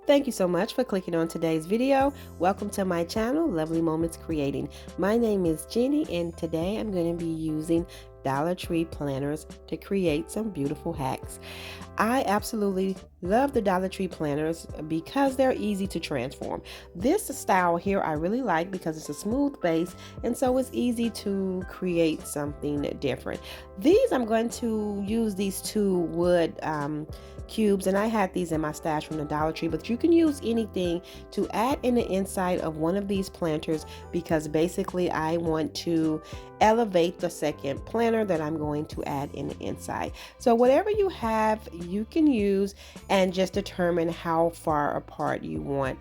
Thank you so much for clicking on today's video. Welcome to my channel, Lovely Moments Creating. My name is Jenny, and today I'm going to be using Dollar Tree planners to create some beautiful hacks. I absolutely love the Dollar Tree planners because they're easy to transform. This style here I really like because it's a smooth base, and so it's easy to create something different. I'm going to use these two wood cubes, and I had these in my stash from the Dollar Tree, but you can use anything to add in the inside of one of these planters because basically I want to elevate the second planter that I'm going to add in the inside. So whatever you have, you can use, and just determine how far apart you want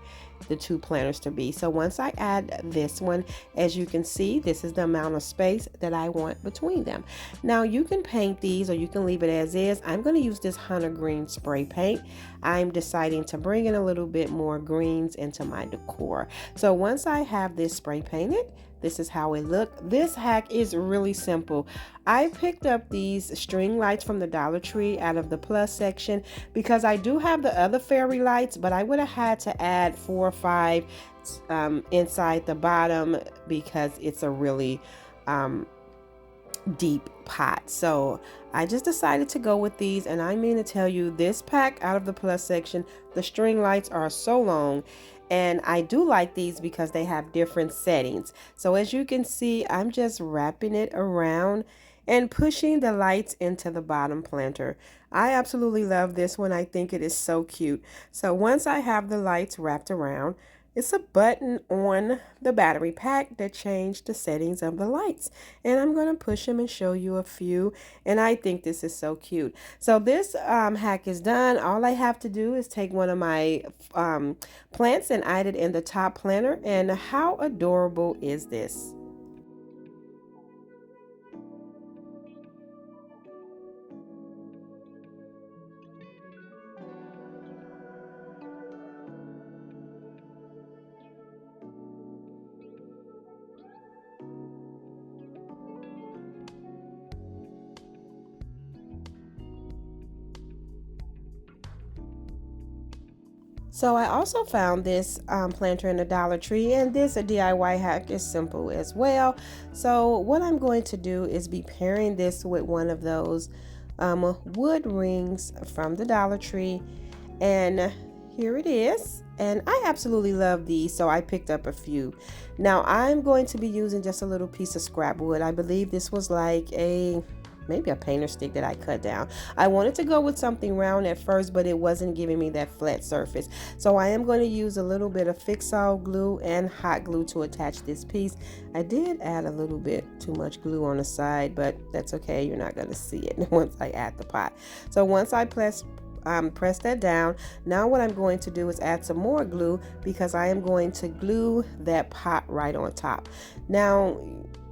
the two planters to be. So once I add this one, as you can see, this is the amount of space that I want between them. Now you can paint these or you can leave it as is. I'm going to use this Hunter Green spray paint. I'm deciding to bring in a little bit more greens into my decor. So once I have this spray painted, this is how it looks. This hack is really simple. I picked up these string lights from the Dollar Tree out of the plus section because I do have the other fairy lights, but I would have had to add 4 or 5 inside the bottom because it's a really deep pot. So I just decided to go with these, and I mean to tell you, this pack out of the plus section, the string lights are so long. And I do like these because they have different settings. So as you can see, I'm just wrapping it around and pushing the lights into the bottom planter. I absolutely love this one. I think it is so cute. So once I have the lights wrapped around, it's a button on the battery pack that changed the settings of the lights. And I'm going to push them and show you a few. And I think this is so cute. So this hack is done. All I have to do is take one of my plants and add it in the top planter. And how adorable is this? So I also found this planter in the Dollar Tree, and this a DIY hack is simple as well. So what I'm going to do is be pairing this with one of those wood rings from the Dollar Tree, and here it is. And I absolutely love these, so I picked up a few. Now I'm going to be using just a little piece of scrap wood. I believe this was like maybe a painter stick that I cut down. I wanted to go with something round at first, but it wasn't giving me that flat surface. So I am going to use a little bit of Fix-All glue and hot glue to attach this piece. I did add a little bit too much glue on the side, but that's okay. You're not going to see it once I add the pot. So once I press that down, now what I'm going to do is add some more glue because I am going to glue that pot right on top. Now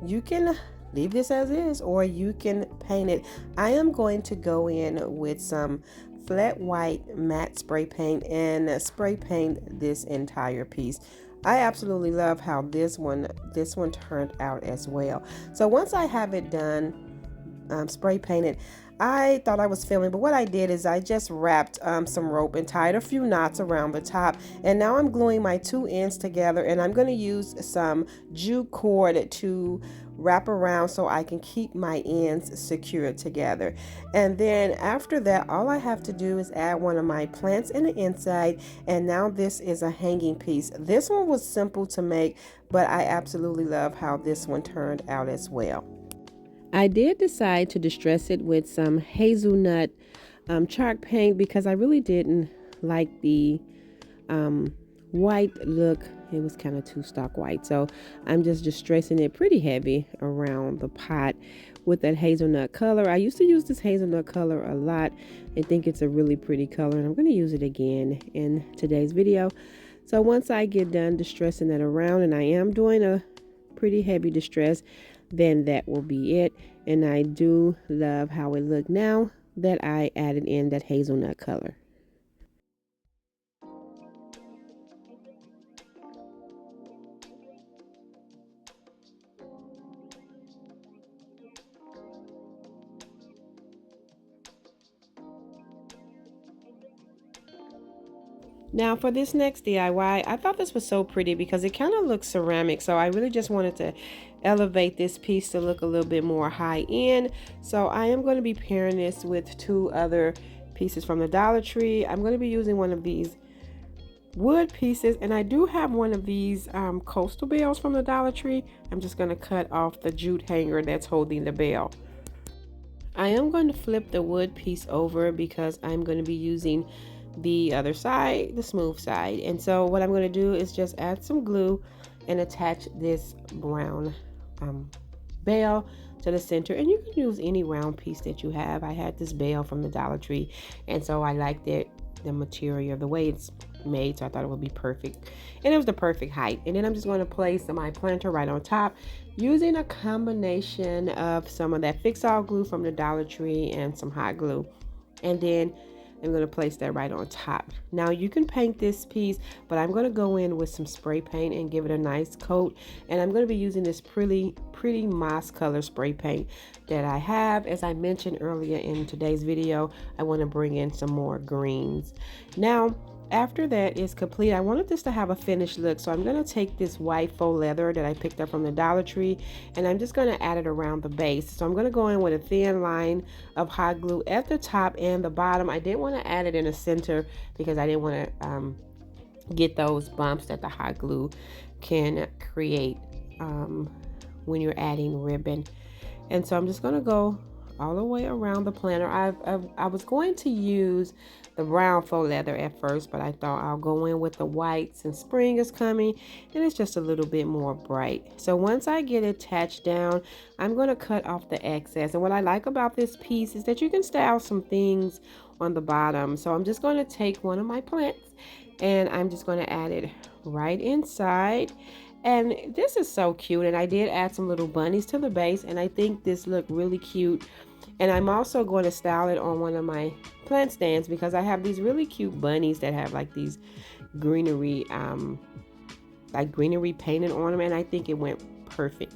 you can leave this as is or you can paint it. I am going to go in with some flat white matte spray paint and spray paint this entire piece. I absolutely love how this one turned out as well. So once I have it done, spray painted, I thought I was filming, but what I did is I just wrapped some rope and tied a few knots around the top, and now I'm gluing my two ends together, and I'm going to use some jute cord to wrap around so I can keep my ends secured together. And then after that, all I have to do is add one of my plants in the inside, and now this is a hanging piece. This one was simple to make, but I absolutely love how this one turned out as well. I did decide to distress it with some hazelnut chalk paint because I really didn't like the white look. It was kind of too stock white. So I'm just distressing it pretty heavy around the pot with that hazelnut color. I used to use this hazelnut color a lot. I think it's a really pretty color, and I'm going to use it again in today's video. So once I get done distressing that around, and I am doing a pretty heavy distress, then that will be it. And I do love how it looked now that I added in that hazelnut color. Now for this next DIY, I thought this was so pretty because it kind of looks ceramic. So I really just wanted to elevate this piece to look a little bit more high end. So I am going to be pairing this with two other pieces from the Dollar Tree. I'm going to be using one of these wood pieces, and I do have one of these coastal bells from the Dollar Tree. I'm just going to cut off the jute hanger that's holding the bell. I am going to flip the wood piece over because I'm going to be using the other side, the smooth side. And so what I'm going to do is just add some glue and attach this brown bell to the center, and you can use any round piece that you have. I had this bell from the Dollar Tree, and so I liked it, the material, the way it's made, so I thought it would be perfect, and it was the perfect height. And then I'm just going to place my planter right on top using a combination of some of that fix-all glue from the Dollar Tree and some hot glue, and then I'm going to place that right on top. Now you can paint this piece, but I'm going to go in with some spray paint and give it a nice coat. And I'm going to be using this pretty moss color spray paint that I have. As I mentioned earlier in today's video, I want to bring in some more greens. Now, after that is complete, I wanted this to have a finished look, so I'm going to take this white faux leather that I picked up from the Dollar Tree, and I'm just going to add it around the base. So I'm going to go in with a thin line of hot glue at the top and the bottom. I didn't want to add it in the center because I didn't want to get those bumps that the hot glue can create when you're adding ribbon. And so I'm just going to go all the way around the planter. I was going to use the brown faux leather at first, but I thought I'll go in with the whites, and spring is coming and it's just a little bit more bright. So once I get it attached down, I'm going to cut off the excess. And what I like about this piece is that you can style some things on the bottom. So I'm just going to take one of my plants and I'm just going to add it right inside. And this is so cute, and I did add some little bunnies to the base, and I think this looked really cute. And I'm also going to style it on one of my plant stands because I have these really cute bunnies that have like these greenery painted on them, and I think it went perfect.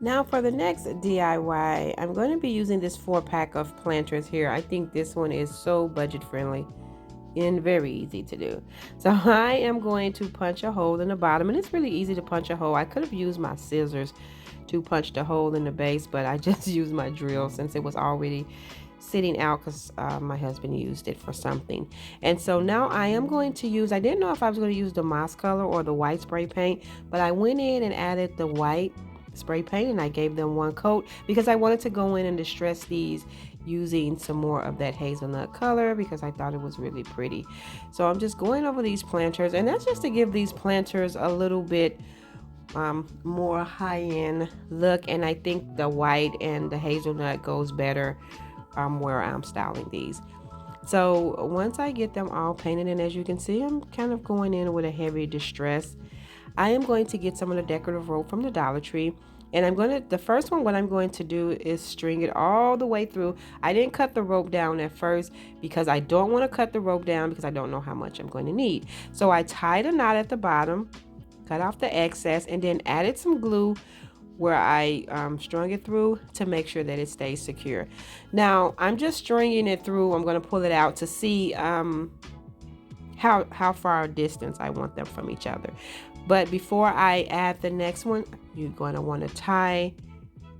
Now for the next DIY, I'm going to be using this 4-pack of planters here. I think this one is so budget friendly and very easy to do. So I am going to punch a hole in the bottom, and it's really easy to punch a hole. I could have used my scissors to punch the hole in the base, but I just used my drill since it was already sitting out because my husband used it for something. And so now I am going to use, I didn't know if I was going to use the moss color or the white spray paint, but I went in and added the white spray paint and I gave them one coat because I wanted to go in and distress these using some more of that hazelnut color because I thought it was really pretty. So I'm just going over these planters, and that's just to give these planters a little bit more high-end look, and I think the white and the hazelnut goes better where I'm styling these. So once I get them all painted, and as you can see, I'm kind of going in with a heavy distress. I am going to get some of the decorative rope from the Dollar Tree, and the first one, what I'm going to do is string it all the way through. I didn't cut the rope down at first because I don't want to cut the rope down because I don't know how much I'm going to need. So I tied a knot at the bottom, cut off the excess, and then added some glue where I strung it through to make sure that it stays secure. Now I'm just stringing it through. I'm going to pull it out to see how far distance I want them from each other. But before I add the next one, you're going to want to tie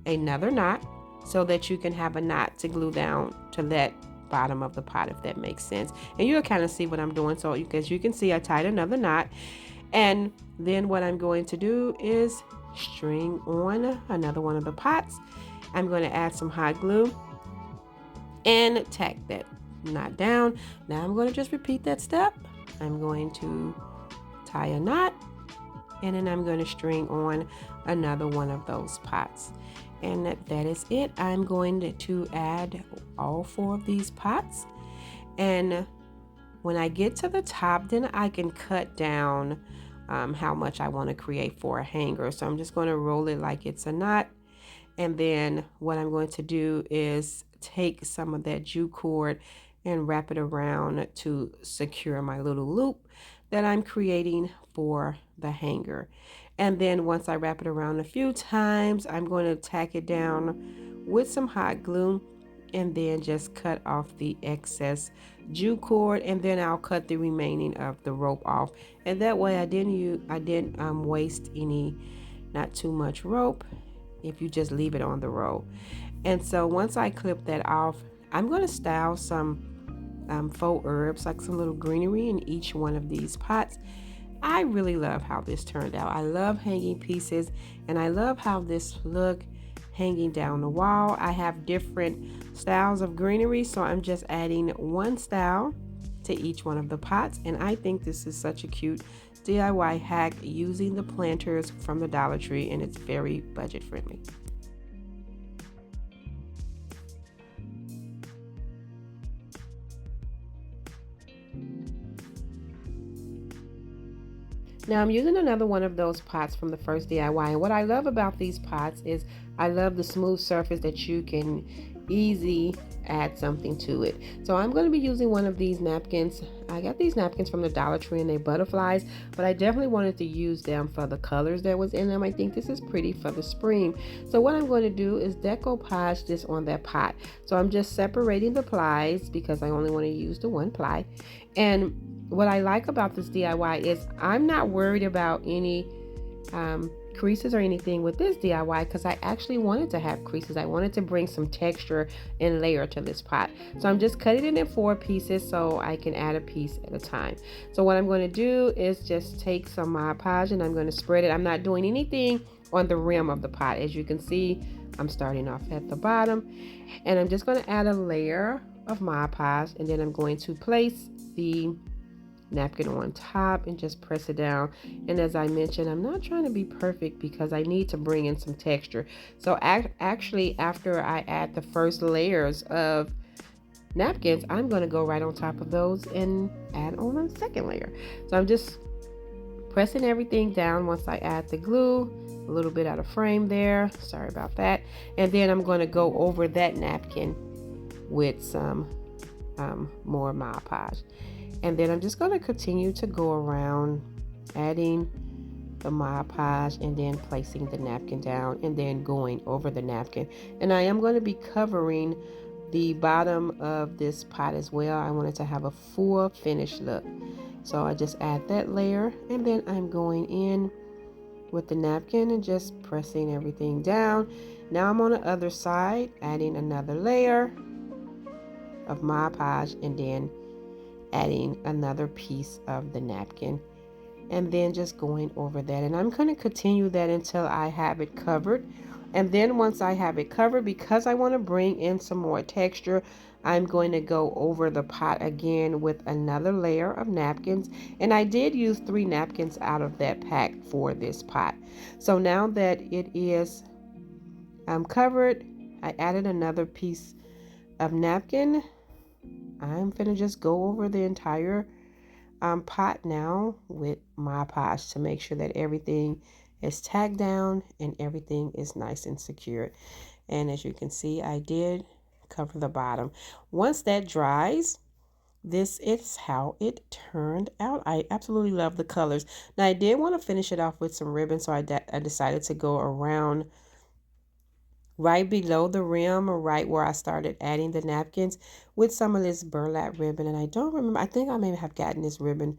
another knot so that you can have a knot to glue down to that bottom of the pot, if that makes sense. And you'll kind of see what I'm doing. So as you can see, I tied another knot, and then what I'm going to do is string on another one of the pots. I'm going to add some hot glue and tack that knot down. Now I'm going to just repeat that step. I'm going to tie a knot, and then I'm going to string on another one of those pots, and that is it. I'm going to add all 4 of these pots, and when I get to the top, then I can cut down how much I want to create for a hanger. So I'm just going to roll it like it's a knot, and then what I'm going to do is take some of that jute cord and wrap it around to secure my little loop that I'm creating for the hanger. And then once I wrap it around a few times, I'm going to tack it down with some hot glue and then just cut off the excess jute cord, and then I'll cut the remaining of the rope off. And that way I didn't waste any, not too much rope if you just leave it on the roll. And so once I clip that off, I'm going to style some faux herbs, like some little greenery in each one of these pots. I really love how this turned out. I love hanging pieces, and I love how this look hanging down the wall. I have different styles of greenery, so I'm just adding one style to each one of the pots, and I think this is such a cute DIY hack using the planters from the Dollar Tree, and it's very budget friendly. Now I'm using another one of those pots from the first DIY, and what I love about these pots is I love the smooth surface that you can easy add something to it. So I'm going to be using one of these napkins. I got these napkins from the Dollar Tree and they're butterflies, but I definitely wanted to use them for the colors that was in them. I think this is pretty for the spring. So what I'm going to do is decoupage this on that pot. So I'm just separating the plies because I only want to use the one ply. And what I like about this DIY is I'm not worried about any creases or anything with this DIY because I actually wanted to have creases. I wanted to bring some texture and layer to this pot. So I'm just cutting it in 4 pieces so I can add a piece at a time. So what I'm going to do is just take some Mod Podge and I'm going to spread it. I'm not doing anything on the rim of the pot. As you can see, I'm starting off at the bottom, and I'm just going to add a layer of Mod Podge, and then I'm going to place the napkin on top and just press it down. And as I mentioned, I'm not trying to be perfect because I need to bring in some texture. So actually, after I add the first layers of napkins, I'm going to go right on top of those and add on a second layer. So I'm just pressing everything down once I add the glue. A little bit out of frame there, sorry about that. And then I'm going to go over that napkin with some more Mod Podge. And then I'm just going to continue to go around adding the Mod Podge and then placing the napkin down and then going over the napkin. And I am going to be covering the bottom of this pot as well. I want it to have a full finished look. So I just add that layer, and then I'm going in with the napkin and just pressing everything down. Now I'm on the other side, adding another layer of Mod Podge and then adding another piece of the napkin, and then just going over that. And I'm going to continue that until I have it covered. And then once I have it covered, because I want to bring in some more texture, I'm going to go over the pot again with another layer of napkins. And I did use 3 napkins out of that pack for this pot. So now that it is covered, I added another piece of napkin. I'm gonna just go over the entire pot now with Mod Podge to make sure that everything is tacked down and everything is nice and secured. And as you can see, I did cover the bottom. Once that dries, this is how it turned out. I absolutely love the colors. Now I did want to finish it off with some ribbon, so I decided to go around right below the rim, or right where I started adding the napkins, with some of this burlap ribbon. And I don't remember, I think I may have gotten this ribbon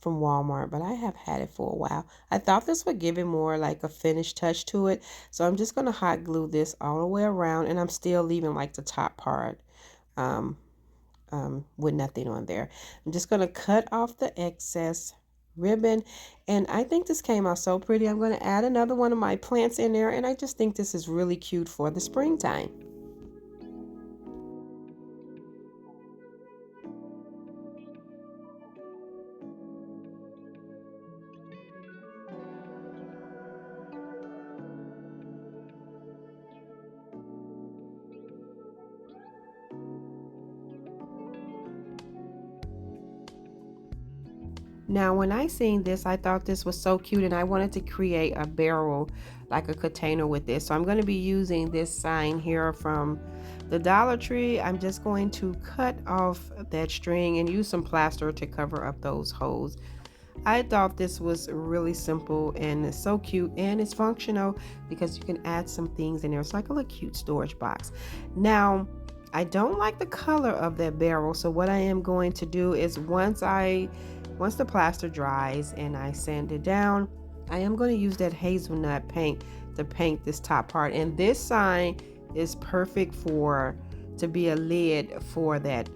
from Walmart, but I have had it for a while. I thought this would give it more like a finished touch to it. So I'm just going to hot glue this all the way around, and I'm still leaving like the top part with nothing on there. I'm just going to cut off the excess ribbon, and I think this came out so pretty. I'm going to add another one of my plants in there, and I just think this is really cute for the springtime. Now, when I seen this, I thought this was so cute and I wanted to create a barrel, like a container with this. So I'm going to be using this sign here from the Dollar Tree. I'm just going to cut off that string and use some plaster to cover up those holes. I thought this was really simple and it's so cute, and it's functional because you can add some things in there. It's like a little cute storage box. Now, I don't like the color of that barrel, so what I am going to do is once the plaster dries and I sand it down, I am going to use that hazelnut paint to paint this top part. And this sign is perfect to be a lid for that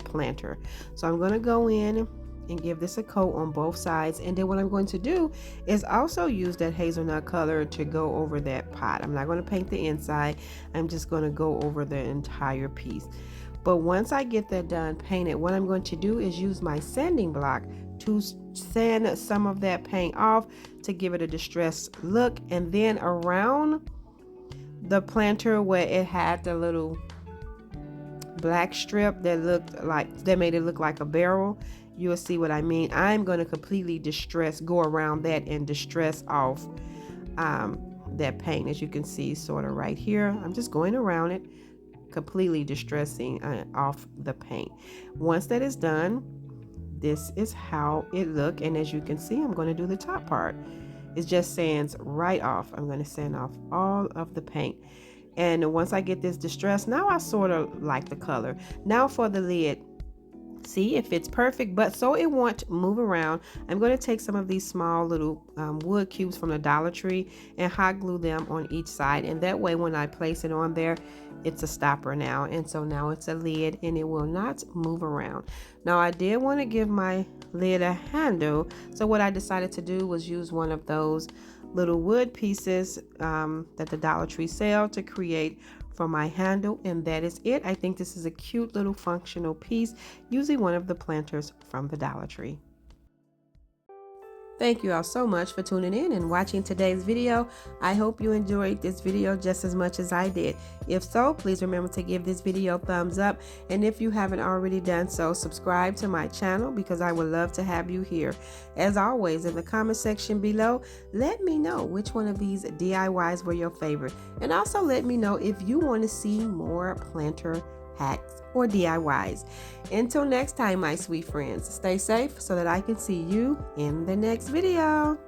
planter. So I'm going to go in and give this a coat on both sides, and then what I'm going to do is also use that hazelnut color to go over that pot. I'm not going to paint the inside, I'm just going to go over the entire piece. But once I get that done painted, what I'm going to do is use my sanding block to sand some of that paint off to give it a distressed look. And then around the planter where it had the little black strip that made it look like a barrel, you'll see what I mean. I'm going to completely go around that and distress off that paint. As you can see, sort of right here, I'm just going around it, completely distressing off the paint. Once that is done, this is how it look. And as you can see, I'm going to do the top part. It just sands right off. I'm going to sand off all of the paint. And once I get this distressed, now I sort of like the color. Now for the lid, see if it's perfect, but so it won't move around, I'm going to take some of these small little wood cubes from the Dollar Tree and hot glue them on each side, and that way when I place it on there, it's a stopper now. And so now it's a lid and it will not move around. Now I did want to give my lid a handle, so what I decided to do was use one of those little wood pieces that the Dollar Tree sell to create for my handle, and that is it. I think this is a cute little functional piece using one of the planters from the Dollar Tree. Thank you all so much for tuning in and watching today's video. I hope you enjoyed this video just as much as I did. If so, please remember to give this video a thumbs up. And if you haven't already done so, subscribe to my channel because I would love to have you here. As always, in the comment section below, let me know which one of these DIYs were your favorite. And also let me know if you want to see more planter hacks or DIYs. Until next time, my sweet friends, stay safe so that I can see you in the next video.